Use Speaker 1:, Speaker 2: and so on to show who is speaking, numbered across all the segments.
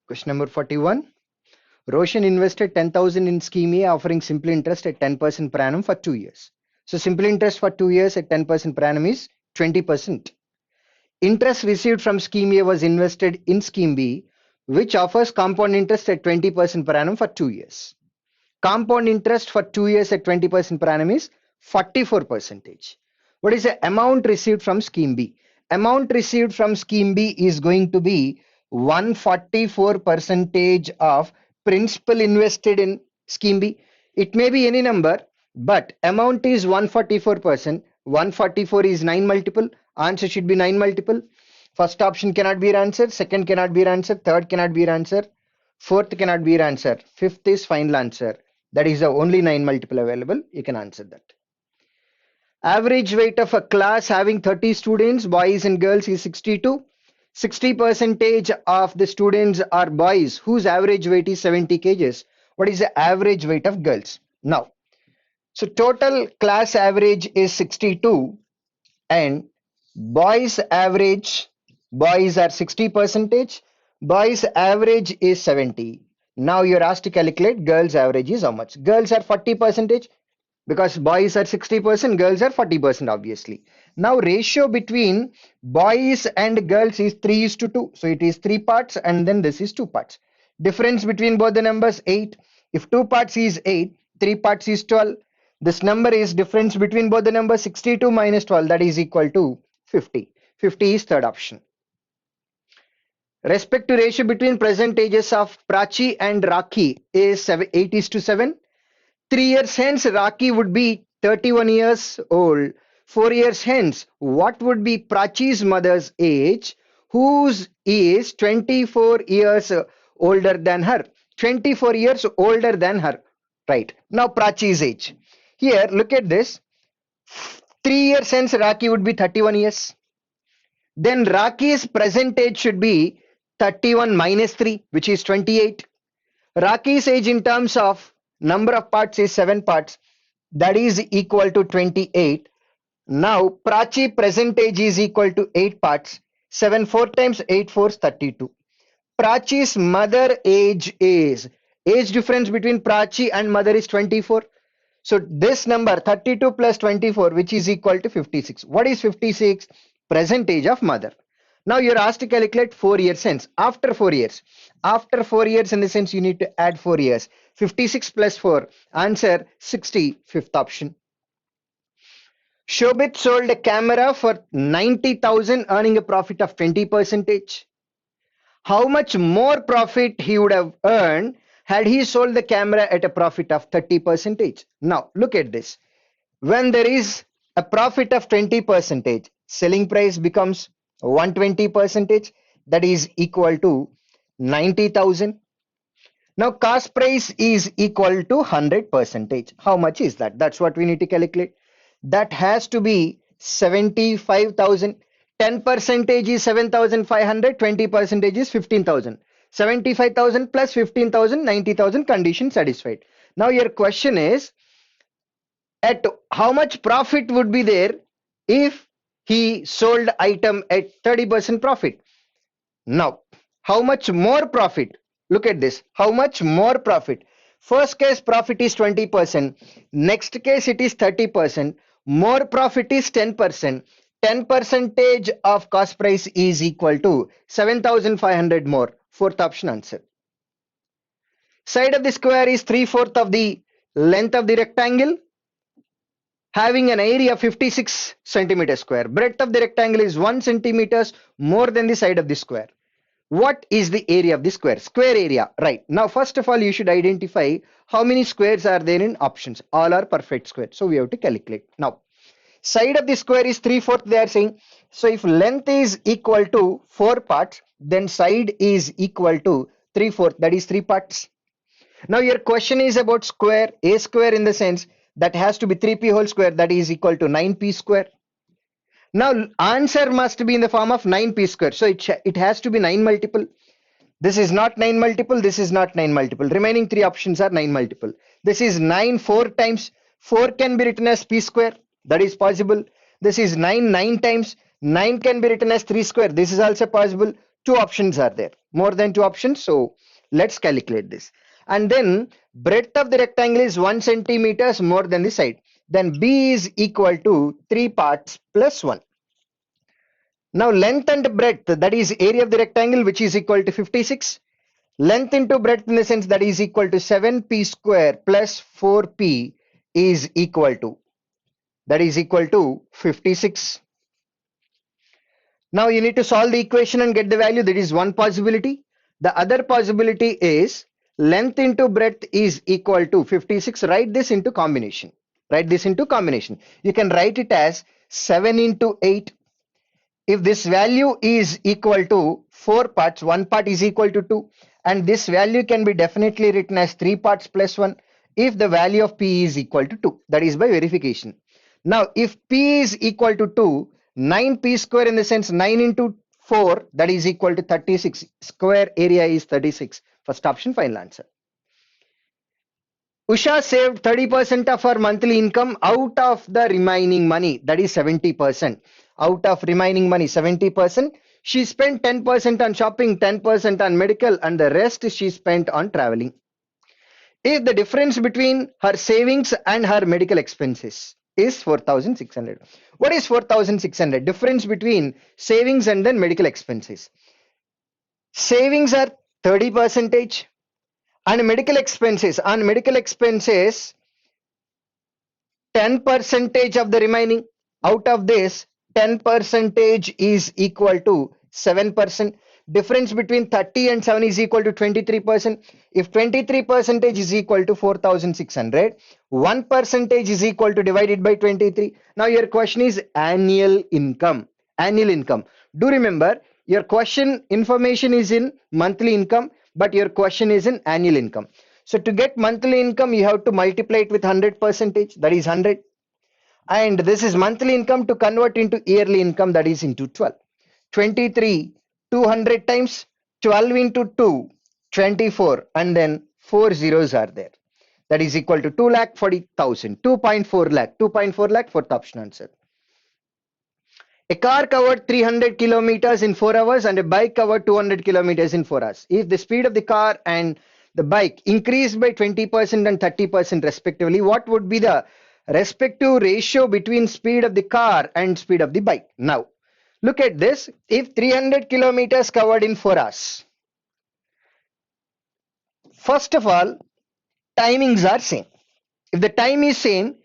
Speaker 1: Question number 41. Roshan invested 10,000 in Scheme A offering simple interest at 10% per annum for 2 years. So simple interest for 2 years at 10% per annum is 20%. Interest received from Scheme A was invested in Scheme B, which offers compound interest at 20% per annum for 2 years. Compound interest for 2 years at 20% per annum is 44%. What is the amount received from Scheme B? Amount received from Scheme B is going to be 144% of principal invested in Scheme B. It may be any number, but amount is 144%. 144 is 9 multiple. Answer should be 9 multiple. First option cannot be your answer. Second cannot be your answer. Third cannot be your answer. Fourth cannot be your answer. Fifth is final answer. That is the only 9 multiple available. You can answer that. Average weight of a class having 30 students, boys and girls, is 62. 60% of the students are boys whose average weight is 70 kgs. What is the average weight of girls? Now, so total class average is 62 and boys average, boys are 60%, boys average is 70. Now you're asked to calculate girls average is how much? Girls are 40%, because boys are 60%, girls are 40%, obviously. Now ratio between boys and girls is 3:2. So it is 3 parts and then this is 2 parts. Difference between both the numbers 8. If 2 parts is 8, 3 parts is 12. This number is difference between both the numbers 62 minus 12, that is equal to 50. 50 is third option. Respect to ratio between present ages of Prachi and Rakhi is 8:7. 3 years hence, Rakhi would be 31 years old. 4 years hence, what would be Prachi's mother's age, whose is 24 years older than her? 24 years older than her. Right. Now Prachi's age. Here, look at this. 3 years hence, Rakhi would be 31 years. Then Rakhi's present age should be 31 minus 3, which is 28. Rakhi's age in terms of number of parts is 7 parts. That is equal to 28. Now Prachi present age is equal to 8 parts. 7 4 times 8 4 is 32. Prachi's mother age is, age difference between Prachi and mother is 24. So this number 32 plus 24, which is equal to 56. What is 56? Present age of mother. Now you're asked to calculate 4 years hence. After 4 years. After 4 years, in the sense you need to add 4 years. 56 plus 4. Answer 60. Fifth option. Shobit sold a camera for 90,000, earning a profit of 20%. How much more profit he would have earned had he sold the camera at a profit of 30%? Now look at this. When there is a profit of 20%, selling price becomes 120%, that is equal to 90,000. Now cost price is equal to 100%. How much is that? That's what we need to calculate. That has to be 75,000. 10% is 7,500, 20% is 15,000. 75,000 plus 15,000, 90,000, condition satisfied. Now your question is, at how much profit would be there if he sold item at 30% profit? Now, how much more profit? Look at this. How much more profit? First case profit is 20%. Next case it is 30%. More profit is 10%. 10% of cost price is equal to 7,500 more. Fourth option answer. Side of the square is 3/4 of the length of the rectangle, having an area of 56 centimeters square. Breadth of the rectangle is 1 centimeters more than the side of the square. What is the area of the square? Square area. Right. Now, first of all, you should identify how many squares are there in options. All are perfect squares. So we have to calculate. Now, side of the square is 3/4, they are saying. So if length is equal to 4 parts, then side is equal to 3/4, that is 3 parts. Now your question is about square. A square in the sense that has to be 3p whole square, that is equal to 9p square. Now answer must be in the form of 9p square. So it has to be 9 multiple. This is not 9 multiple. This is not 9 multiple. Remaining 3 options are 9 multiple. This is 9 4 times. 4 can be written as p square. That is possible. This is 9 9 times. 9 can be written as 3 square. This is also possible. 2 options are there. more than two options. So let's calculate this. And then breadth of the rectangle is 1 centimeters more than the side. Then B is equal to 3 parts plus 1. Now length and breadth, that is area of the rectangle, which is equal to 56. Length into breadth in the sense that is equal to 7p square plus 4p is equal to, that is equal to 56. Now you need to solve the equation and get the value. That is one possibility. The other possibility is length into breadth is equal to 56. Write this into combination. Write this into combination. You can write it as 7 into 8. If this value is equal to 4 parts, 1 part is equal to 2. And this value can be definitely written as 3 parts plus 1 if the value of P is equal to 2. That is by verification. Now, if P is equal to 2, 9P square in the sense 9 into 4, that is equal to 36. Square area is 36. First option, final answer. Usha saved 30% of her monthly income out of the remaining money, that is 70%. Out of remaining money, 70%. She spent 10% on shopping, 10% on medical, and the rest she spent on traveling. If the difference between her savings and her medical expenses is 4,600. What is 4,600? Difference between savings and then medical expenses. Savings are 30%. And medical expenses, 10% of the remaining. Out of this, 10% is equal to 7%. Difference between 30 and 7 is equal to 23%. If 23% is equal to 4,600, 1% is equal to divided by 23. Now your question is annual income. Annual income. Do remember, your question information is in monthly income, but your question is in annual income. So to get monthly income, you have to multiply it with 100%, that is 100. And this is monthly income. To convert into yearly income, that is into 12. 23, 200 times 12 into 2, 24, and then 4 zeros are there. That is equal to 2,40,000, 2.4 lakh, 2.4 lakh, fourth option answer. A car covered 300 kilometers in 4 hours and a bike covered 200 kilometers in 4 hours. If the speed of the car and the bike increased by 20% and 30% respectively, what would be the respective ratio between speed of the car and speed of the bike? Now, look at this. If 300 kilometers covered in 4 hours, first of all, timings are same. If the time is same,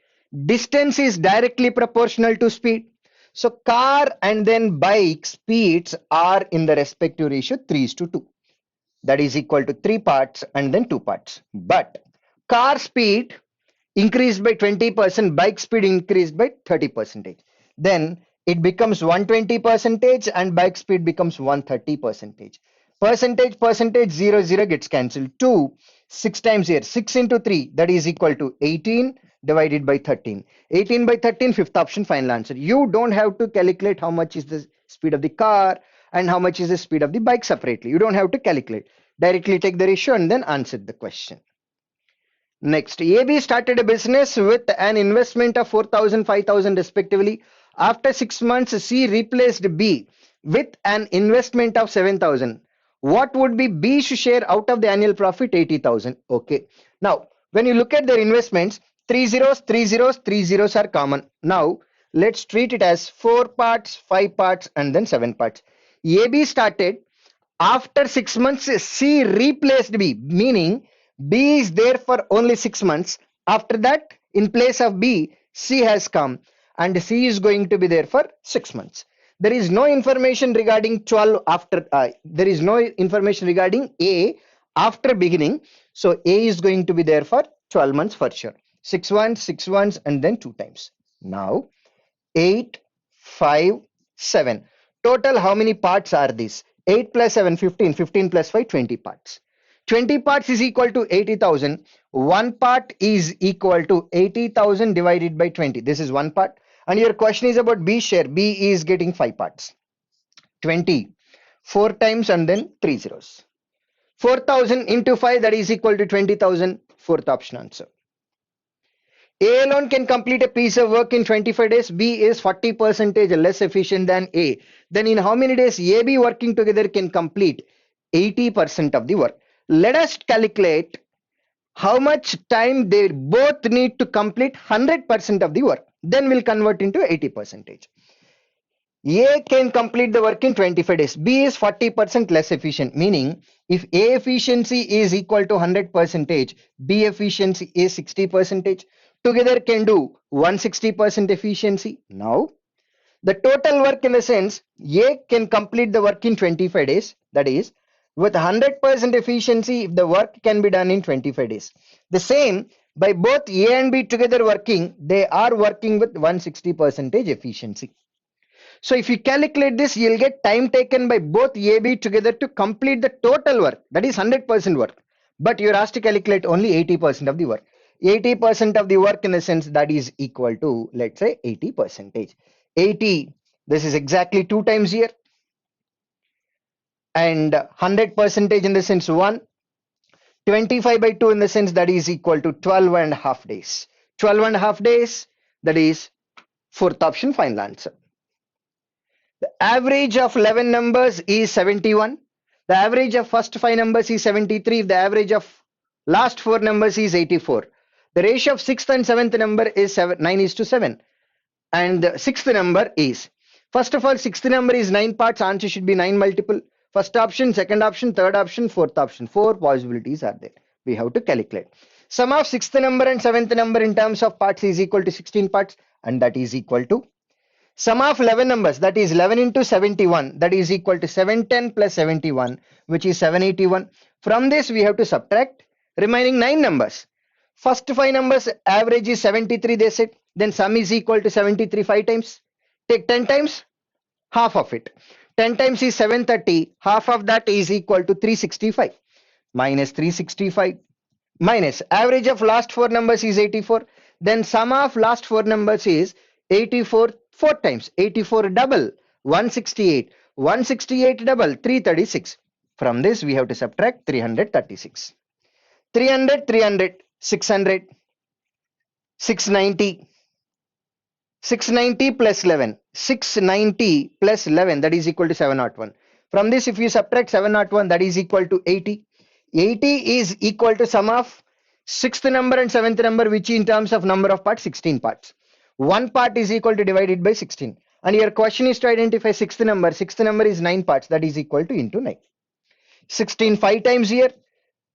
Speaker 1: distance is directly proportional to speed. So car and then bike speeds are in the respective ratio 3:2. That is equal to 3 parts and then 2 parts. But car speed increased by 20%, bike speed increased by 30%. Then it becomes 120% and bike speed becomes 130%. Percentage, 0, 0 gets cancelled. 2, 6 times here, 6 into 3, that is equal to 18 divided by 13. 18 by 13, fifth option, final answer. You don't have to calculate how much is the speed of the car and how much is the speed of the bike separately. You don't have to calculate. Directly take the ratio and then answer the question. Next, AB started a business with an investment of 4,000, 5,000 respectively. After 6 months, C replaced B with an investment of 7,000. What would be B's share out of the annual profit? 80,000. Okay. Now, when you look at their investments, 3 zeros, 3 zeros, 3 zeros are common. Now, let's treat it as 4 parts, 5 parts, and then 7 parts. AB started. After 6 months, C replaced B, meaning B is there for only 6 months. After that, in place of B, C has come and C is going to be there for 6 months. There is no information regarding 12 after, there is no information regarding A after beginning. So A is going to be there for 12 months for sure. 6 ones, 6 ones, and then 2 times. Now, 8, 5, 7. Total, how many parts are these? 8 plus 7, 15. 15 plus 5, 20 parts. 20 parts is equal to 80,000. 1 part is equal to 80,000 divided by 20. This is 1 part. And your question is about B share. B is getting 5 parts. 20. 4 times and then 3 zeros. 4,000 into 5, that is equal to 20,000. Fourth option answer. A alone can complete a piece of work in 25 days. B is 40% less efficient than A. Then in how many days AB working together can complete 80% of the work. Let us calculate how much time they both need to complete 100% of the work. Then we'll convert into 80%. A can complete the work in 25 days. B is 40% less efficient, meaning if A efficiency is equal to 100%, B efficiency is 60%. Together can do 160% efficiency. Now, the total work in the sense A can complete the work in 25 days. That is, with 100% efficiency, if the work can be done in 25 days. The same by both A and B together working, they are working with 160% efficiency. So if you calculate this, you'll get time taken by both A, B together to complete the total work. That is 100% work. But you're asked to calculate only 80% of the work. 80% of the work in the sense that is equal to, let's say, 80%. 80, this is exactly 2 times here. And 100% in the sense 1. 25 by 2 in the sense that is equal to 12 and a half days. 12 and a half days, that is fourth option, final answer. The average of 11 numbers is 71. The average of first 5 numbers is 73. The average of last 4 numbers is 84. The ratio of 6th and 7th number is 9:7. And the 6th number is, first of all, 6th number is 9 parts. Answer should be 9 multiple. First option, second option, third option, fourth option. 4 possibilities are there. We have to calculate. Sum of 6th number and 7th number in terms of parts is equal to 16 parts, and that is equal to sum of 11 numbers, that is 11 into 71, that is equal to 710 plus 71, which is 781. From this we have to subtract remaining 9 numbers. First 5 numbers average is 73, they said. Then sum is equal to 73 5 times. Take 10 times, half of it. 10 times is 730, half of that is equal to 365. Minus 365 minus average of last 4 numbers is 84. Then sum of last 4 numbers is 84 4 times. 84 double 168. 168 double 336. From this we have to subtract 336. 300 300 600 690. 690 plus 11. 690 plus 11, that is equal to 701. From this if you subtract 701, that is equal to 80. 80 is equal to sum of 6th number and 7th number, which in terms of number of parts, 16 parts. 1 part is equal to divided by 16. And your question is to identify 6th number. 6th number is 9 parts, that is equal to into 9. 16 5 times here.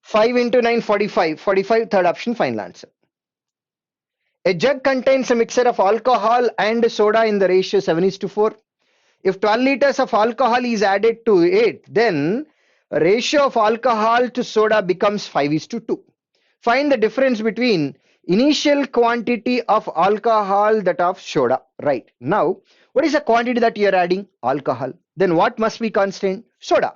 Speaker 1: 5 into 9 45. 45 third option, final answer. A jug contains a mixture of alcohol and soda in the ratio 7:4. If 12 liters of alcohol is added to it, then ratio of alcohol to soda becomes 5:2. Find the difference between initial quantity of alcohol that of soda. Right. Now, what is the quantity that you are adding? Alcohol. Then what must be constant? Soda.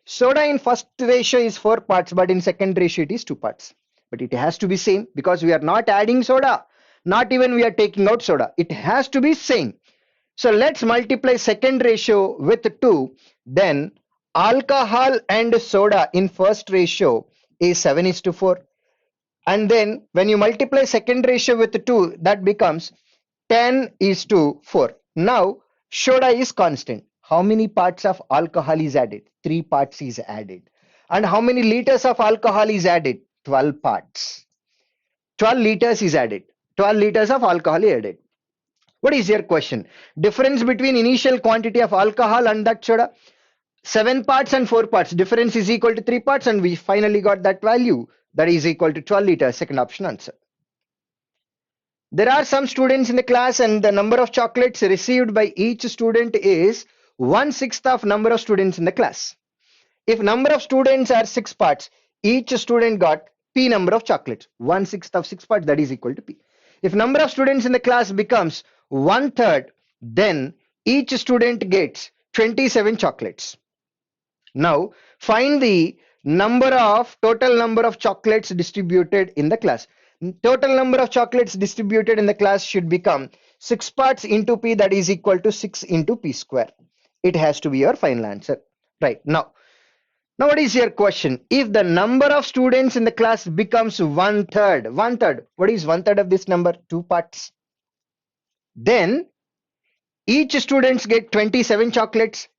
Speaker 1: Soda in first ratio is 4 parts, but in second ratio it is 2 parts. But it has to be same because we are not adding soda. Not even we are taking out soda. It has to be same. So let's multiply second ratio with 2. Then alcohol and soda in first ratio is 7:4. And then when you multiply second ratio with 2, that becomes 10:4. Now soda is constant. How many parts of alcohol is added? 3 parts is added. And how many liters of alcohol is added? 12 parts. 12 liters is added. 12 liters of alcohol is added. What is your question? Difference between initial quantity of alcohol and that soda? 7 parts and 4 parts. Difference is equal to 3 parts, and we finally got that value. That is equal to 12 liters. Second option answer. There are some students in the class, and the number of chocolates received by each student is 1/6 of number of students in the class. If number of students are 6 parts, each student got P number of chocolates. 1/6 of 6 parts, that is equal to P. If number of students in the class becomes 1/3, then each student gets 27 chocolates. Now find the total number of chocolates distributed in the class. Total number of chocolates distributed in the class should become 6 parts into P, that is equal to 6 into P square. It has to be your final answer. Right. Now what is your question? If the number of students in the class becomes 1/3, what is 1/3 of this number? 2 parts. Then each students get 27 chocolates.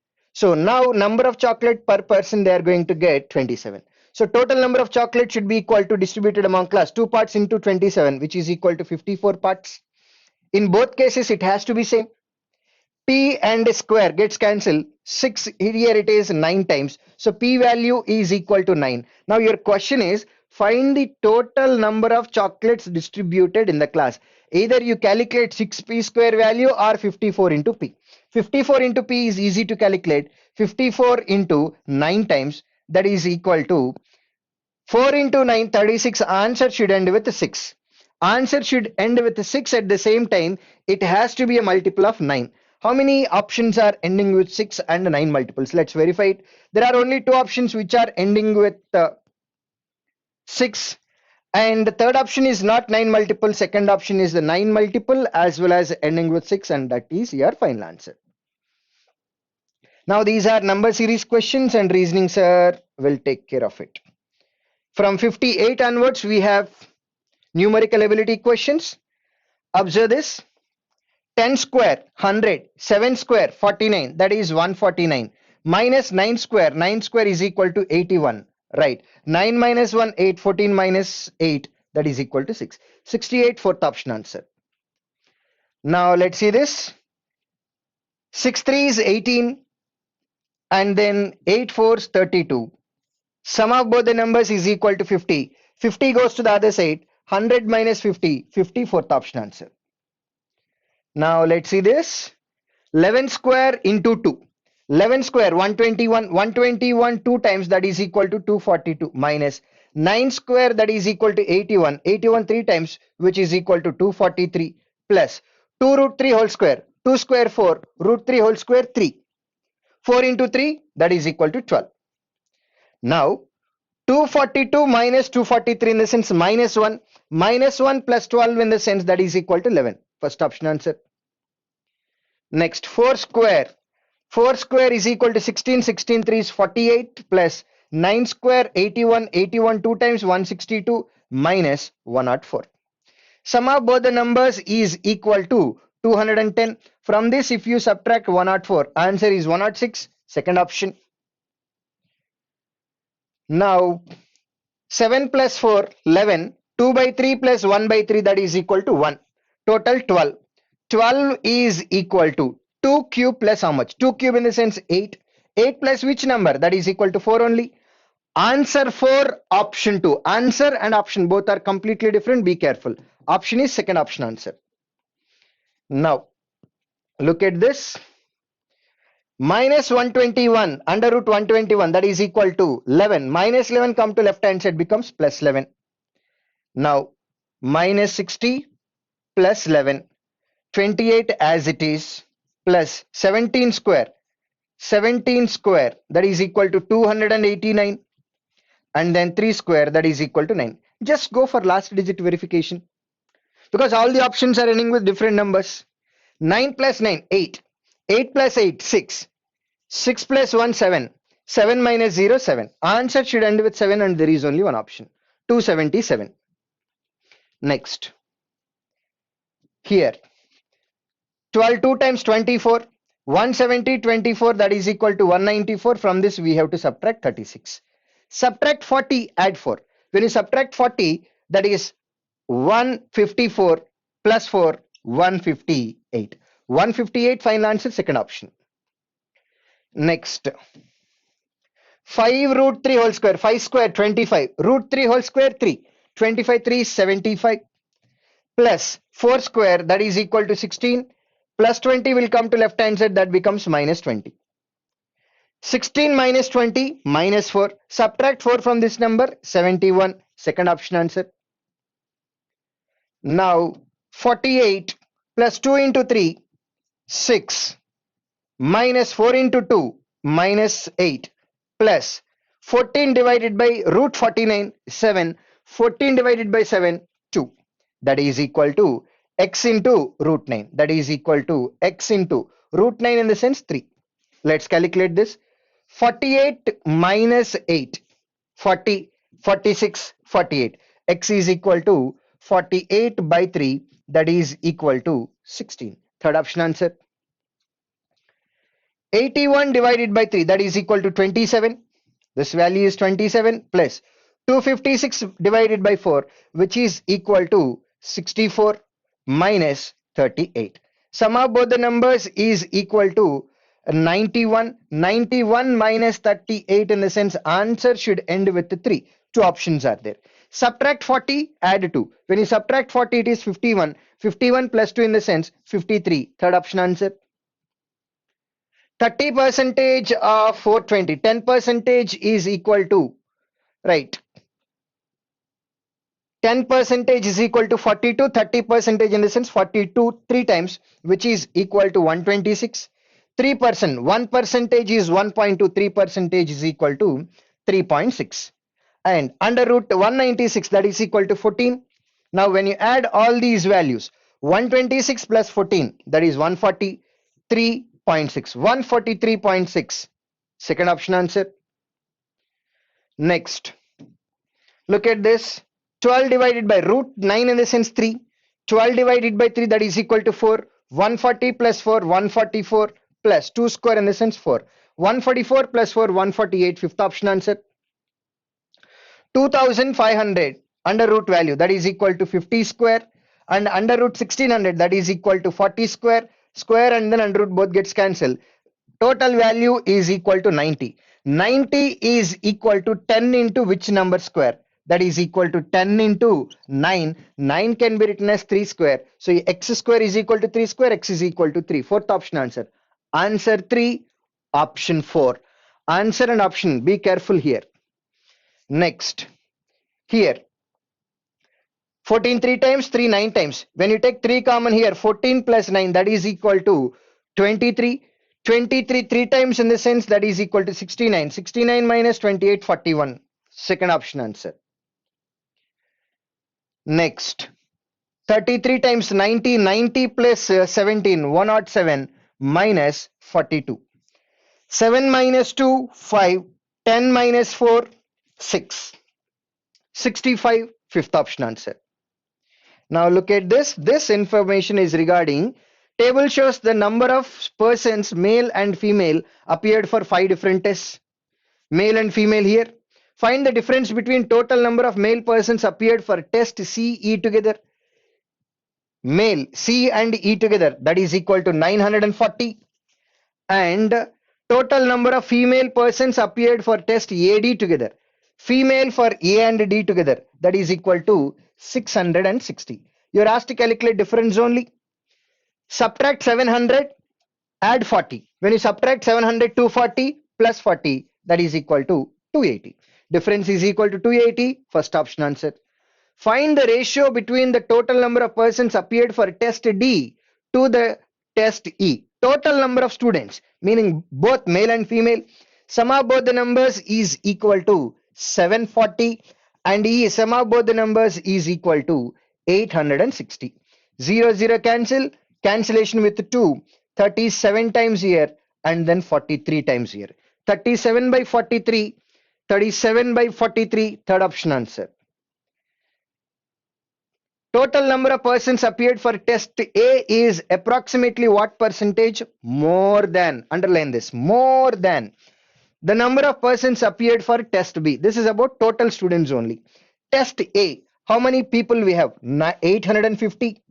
Speaker 1: So now number of chocolate per person, they are going to get 27. So total number of chocolate should be equal to distributed among class 2 parts into 27, which is equal to 54 parts. In both cases, it has to be same. P and square gets cancelled. 6 here it is 9 times. So P value is equal to 9. Now your question is find the total number of chocolates distributed in the class. Either you calculate 6P square value or 54 into P. 54 into P is easy to calculate. 54 into 9 times, that is equal to 4 into 9, 36. Answer should end with 6. Answer should end with 6 at the same time. It has to be a multiple of 9. How many options are ending with 6 and 9 multiples? Let's verify it. There are only 2 options which are ending with 6. And the third option is not 9 multiple. Second option is the 9 multiple as well as ending with 6, and that is your final answer. Now these are number series questions and reasoning sir will take care of it. From 58 onwards, we have numerical ability questions. Observe this. 10 square, 100. 7 square, 49. That is 149. Minus 9 square. 9 square is equal to 81. Right. 9 minus 1, 8. 14 minus 8. That is equal to 6. 68, fourth option answer. Now let's see this. 6 3 is 18. And then 8 4 is 32. Sum of both the numbers is equal to 50. 50 goes to the other side. 100 minus 50. 50, fourth option answer. Now let's see this. 11 square into 2. 11 square 121. 121 2 times, that is equal to 242, minus 9 square, that is equal to 81. 81 3 times, which is equal to 243, plus 2 root 3 whole square. 2 square 4. Root 3 whole square 3. 4 into 3, that is equal to 12. Now 242 minus 243 in the sense minus 1. Minus 1 plus 12 in the sense that is equal to 11. First option answer. Next, 4 square. 4 square is equal to 16. 16 3 is 48, plus 9 square 81. 81 2 times 162, minus 104. Sum of both the numbers is equal to 210. From this, if you subtract 104, answer is 106. Second option. Now 7 plus 4, 11. 2 by 3 plus 1 by 3, that is equal to 1. Total 12. 12 is equal to 2 cube plus how much? 2 cube in the sense 8. 8 plus which number? That is equal to 4 only. Answer for option 2. Answer and option both are completely different. Be careful. Option is second option answer. Now look at this. Minus 121 under root 121, that is equal to 11. Minus 11 come to left hand side, becomes plus 11. Now minus 60 plus 11. 28 as it is, plus 17 square. 17 square, that is equal to 289. And then 3 square, that is equal to 9. Just go for last digit verification, because all the options are ending with different numbers. 9 plus 9, 8. 8 plus 8, 6. 6 plus 1, 7. 7 minus 0, 7. Answer should end with 7, and there is only one option. 277. Next. Here. 12 2 times 24. 170 24, that is equal to 194. From this we have to subtract 36. Subtract 40, add 4. When you subtract 40, that is 154 plus 4, 158. 158, final answer, second option. Next. 5 root 3 whole square. 5 square 25. Root 3 whole square 3. 25 3 is 75. Plus 4 square, that is equal to 16. Plus 20 will come to left hand side, that becomes minus 20. 16 minus 20, minus 4. Subtract 4 from this number, 71. Second option answer. Now 48 plus 2 into 3, 6. Minus 4 into 2, minus 8. Plus 14 divided by root 49, 7. 14 divided by 7, 2. That is equal to x into root 9. That is equal to x into root 9 in the sense 3. Let's calculate this. 48 minus 8. 40, 46, 48. X is equal to 48 by 3. That is equal to 16. Third option answer. 81 divided by 3, that is equal to 27. This value is 27 plus 256 divided by 4, which is equal to 64 minus 38. Sum of both the numbers is equal to 91. 91 minus 38, in the sense answer should end with 3. Two options are there. Subtract 40, add 2. When you subtract 40, it is 51. 51 plus 2, in the sense 53. Third option answer. 30 percentage of 420. 10 percentage is equal to, right, 10 percentage is equal to 42. 30 percentage, in the sense 42 3 times, which is equal to 126. 3%, 1 percentage is 1.2. 3 percentage is equal to 3.6. And under root 196, that is equal to 14. Now when you add all these values, 126 plus 14, that is 143.6. 143.6. Second option answer. Next, look at this. 12 divided by root 9, in the sense 3. 12 divided by 3, that is equal to 4. 140 plus 4, 144 plus 2 square, in the sense 4. 144 plus 4, 148. Fifth option answer. 2500 under root value, that is equal to 50 square, and under root 1600, that is equal to 40 square. Square and then under root both gets cancelled. Total value is equal to 90. 90 is equal to 10 into which number square? That is equal to 10 into 9. 9 can be written as 3 square. So x square is equal to 3 square. X is equal to 3. Fourth option answer. Answer 3, option 4. Answer and option, be careful here. Next, here 14 3 times, 3 9 times. When you take 3 common here, 14 plus 9, that is equal to 23. 23 3 times, in the sense that is equal to 69. 69 minus 28, 41. Second option answer. Next, 33 times 90. 90 plus 17, 107 minus 42. 7 minus 2, 5. 10 minus 4, 6. 65. Fifth option answer. Now look at this. This information is regarding table shows the number of persons, male and female, appeared for 5 different tests. Male and female here. Find the difference between total number of male persons appeared for test C, E together. Male C and E together, that is equal to 940. And total number of female persons appeared for test AD together. Female for A and D together, that is equal to 660. You are asked to calculate difference only. Subtract 700, add 40. When you subtract 700, 240 plus 40, that is equal to 280. Difference is equal to 280. First option answer. Find the ratio between the total number of persons appeared for test D to the test E. Total number of students, meaning both male and female. Sum of both the numbers is equal to 740, and E, sum of both the numbers is equal to 860. 0 0 cancel. Cancellation with 2. 37 times here and then 43 times here. 37 by 43. 37 by 43. Third option answer. Total number of persons appeared for test A is approximately what percentage? More than. Underline this. More than the number of persons appeared for test B. This is about total students only. Test A, how many people we have? 850.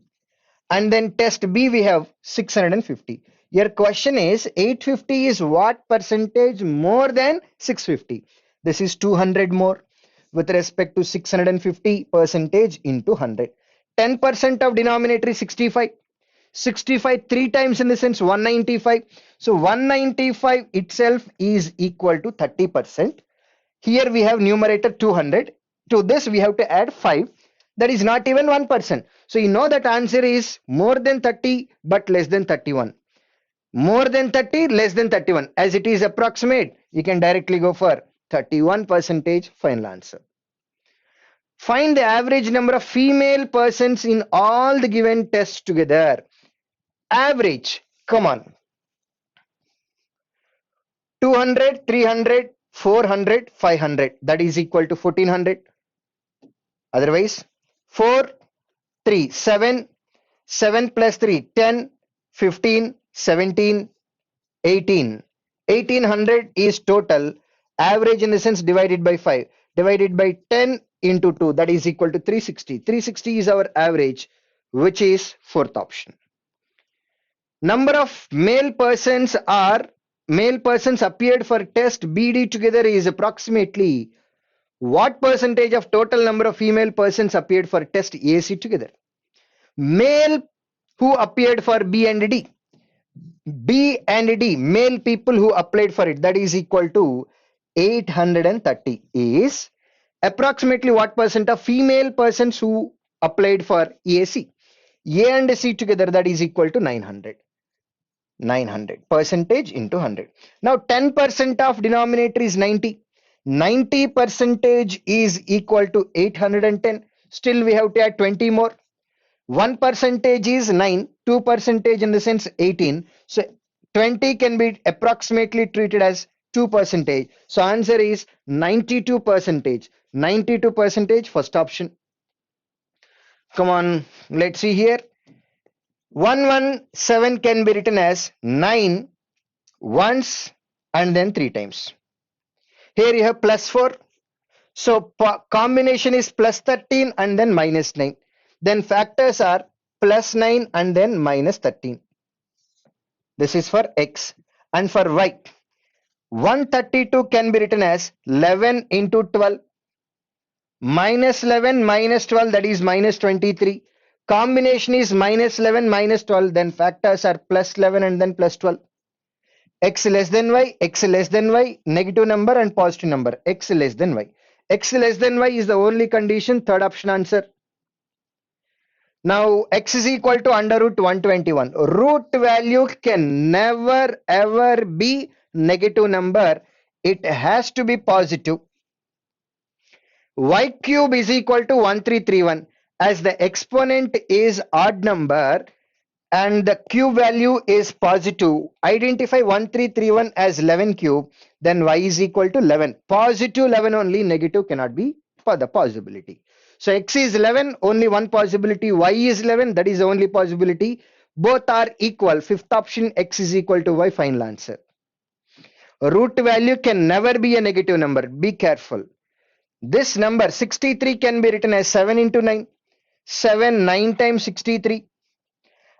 Speaker 1: And then test B we have 650. Your question is 850 is what percentage more than 650? This is 200 more with respect to 650 percentage into 100. 10% of denominator is 65. 65 3 times, in the sense 195. So 195 itself is equal to 30%. Here we have numerator 200. To this we have to add 5. That is not even 1%. So you know that answer is more than 30 but less than 31. More than 30, less than 31. As it is approximate, you can directly go for 31% final answer. Find the average number of female persons in all the given tests together. Average, come on. 200, 300, 400, 500. That is equal to 1400. Otherwise, 4, 3, 7, 7 plus 3, 10, 15, 17, 18, 1800 is total. Average in the sense divided by 5. Divided by 10 into 2, that is equal to 360. 360 is our average, which is fourth option. Number of male persons appeared for test BD together is approximately what percentage of total number of female persons appeared for test AC together? Male who appeared for B and D. B and D, male people who applied for it, that is equal to 830 is approximately what percent of female persons who applied for AC? A and C together, that is equal to 900. 900 percentage into 100. Now 10% of denominator is 90. 90 percentage is equal to 810. Still we have to add 20 more. 1 percentage is 9, 2 percentage in the sense 18. So 20 can be approximately treated as 2 percentage. So answer is 92 percentage. 92 percentage, first option. Come on, let's see here. 117 can be written as 9 once and then 3 times. Here you have plus 4. So combination is plus 13 and then minus 9. Then factors are plus 9 and then minus 13. This is for X. And for Y, 132 can be written as 11 into 12. Minus 11 minus 12, that is minus 23. Combination is minus 11 minus 12. Then factors are plus 11 and then plus 12. X less than Y, X less than Y, negative number and positive number. X less than Y. X less than Y is the only condition, third option answer. Now X is equal to under root 121. Root value can never ever be negative number. It has to be positive. Y cube is equal to 1331. As the exponent is odd number and the cube value is positive, identify 1331 as 11 cube, then Y is equal to 11. Positive 11 only, negative cannot be for the possibility. So X is 11, only one possibility. Y is 11, that is the only possibility. Both are equal. Fifth option, X is equal to Y, final answer. Root value can never be a negative number. Be careful. This number 63 can be written as 7 into 9. 7, 9 times 63.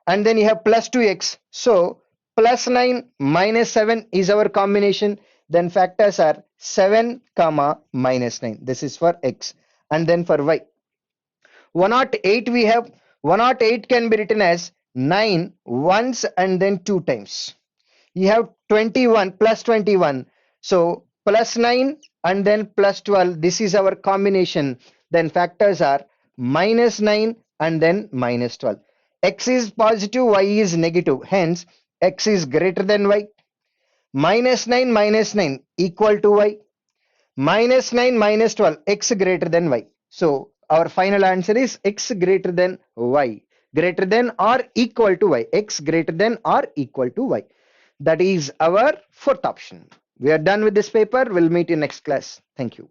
Speaker 1: And then you have plus 2x. So plus 9 minus 7 is our combination. Then factors are 7 comma minus 9. This is for X. And then for Y, 108 we have. 108 can be written as 9 once and then 2 times. You have 21 plus 21. So plus 9 and then plus 12. This is our combination. Then factors are minus 9 and then minus 12. X is positive, Y is negative. Hence, X is greater than Y. Minus 9 equal to Y. Minus 9 minus 12, X greater than Y. So our final answer is X greater than Y. Greater than or equal to Y. X greater than or equal to Y. That is our fourth option. We are done with this paper. We'll meet in next class. Thank you.